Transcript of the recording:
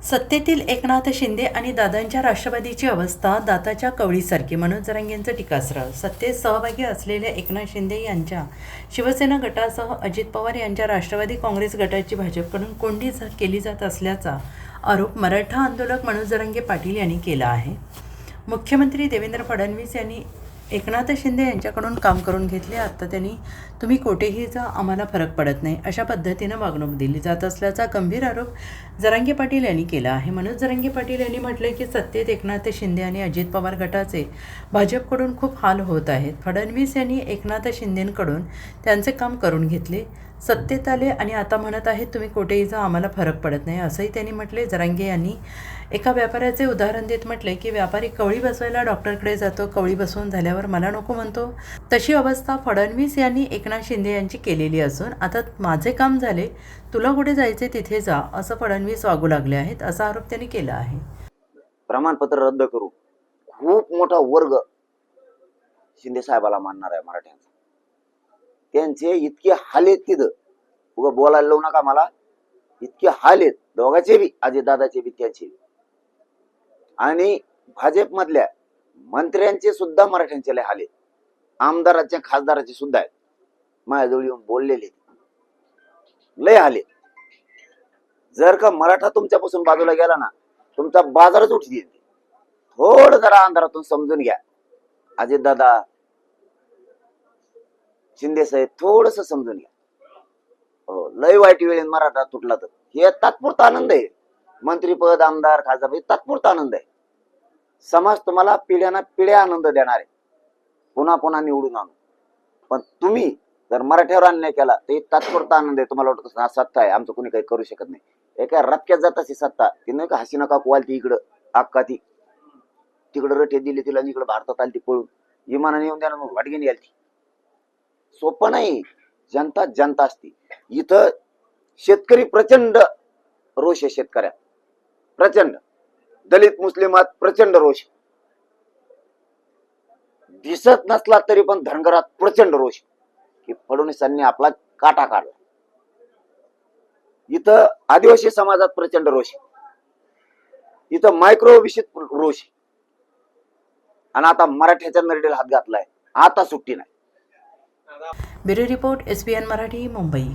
सत्तेतील एकनाथ शिंदे आणि दादांच्या राष्ट्रवादीची अवस्था दाताच्या कवळीसारखी. मनोज जरांगेंचं टीकास्त्र. सत्तेत सहभागी असलेल्या एकनाथ शिंदे यांच्या शिवसेना गटासह अजित पवार यांच्या राष्ट्रवादी काँग्रेस गटाची भाजपकडून कोंडी केली जात असल्याचा आरोप मराठा आंदोलक मनोज जरांगे पाटील यांनी केला आहे. मुख्यमंत्री देवेंद्र फडणवीस यांनी एकनाथ शिंदे यांच्याकडून काम करून घेतले. आता त्यांनी तुम्ही कोठेही जा, आम्हाला फरक पडत नाही, अशा पद्धतीनं वागणूक दिली जात असल्याचा गंभीर आरोप जरांगे पाटील यांनी केला आहे. मनोज जरांगे पाटील यांनी म्हटलं की सत्तेत एकनाथ शिंदे आणि अजित पवार गटाचे भाजपकडून खूप हाल होत आहेत. फडणवीस यांनी एकनाथ शिंदेंकडून त्यांचे काम करून घेतले, सत्तेत आले आणि आता म्हणत आहेत तुम्ही कोठेही जा, आम्हाला फरक पडत नाही, असंही त्यांनी म्हटले. जरांगे यांनी एका व्यापाऱ्याचे उदाहरण देत म्हटले की व्यापारी कवळी बसवायला डॉक्टरकडे जातो, कवळी बसवून झाल्यावर मला नको म्हणतो. तशी अवस्था फडणवीस यांनी एकनाथ शिंदे यांची केलेली असून आता माझे काम झाले, तुला कुठे जायचे तिथे जा, असं फडणवीस वागू लागले आहेत, असा आरोप त्यांनी केला आहे. प्रमाणपत्र रद्द करू खूप मोठा वर्ग शिंदे साहेबाला मानणार आहे मराठ्यांचा. त्यांचे इतके हाल आहेत तिथं, उगा बोलायला लावू नका मला. इतके हाल आहेत दोघांचे बी, अजितदादाचे बी त्याचे. आणि भाजप मधल्या मंत्र्यांचे सुद्धा मराठ्यांचे लय हाल आहेत, आमदाराचे खासदाराचे सुद्धा आहेत. माझ्याजवळ येऊन बोललेले लय हाल आहेत. जर का मराठा तुमच्यापासून बाजूला गेला ना, तुमचा बाजारच उठती येते. थोडं जरा अंधारातून समजून घ्या. अजितदादा, शिंदे साहेब, थोडस समजून घ्या. हो, लय वाईट वेळेत मराठा तुटला तर हे तात्पुरता आनंद आहे. मंत्रीपद, आमदार, खासदार हे तात्पुरता आनंद आहे. समाज तुम्हाला पिढ्याना पिढ्या आनंद देणार आहे, पुन्हा पुन्हा निवडून आणू. पण तुम्ही जर मराठ्यावर अन्याय केला तर तात्पुरता आनंद आहे. तुम्हाला वाटतं हा सत्ता आहे, आमचं कोणी काही करू शकत नाही. एका रक्क्यात जात अशी सत्ता. ती नाही का हसीना काकू आली ती इकडं, अक्का ती तिकडं रठे दिली तिला, इकडं भारतात आली ती पळून, विमानाने येऊन द्या मग वाटगेने आली ती. सोपं नाही. जनता जनता असते. इथं शेतकरी प्रचंड रोष आहे. शेतकऱ्या प्रचंड, दलित मुस्लिमात प्रचंड रोष. दिसत नसला तरी पण धनगरात प्रचंड रोष की फडणवीसांनी आपला काटा काढला. इथं आदिवासी समाजात प्रचंड रोष, इथं मायक्रो विषयित रोष, आणि आता मराठ्याच्या नरडीला हात घातलाय. आता सुट्टी नाही. Bureau report, SBN Marathi, Mumbai.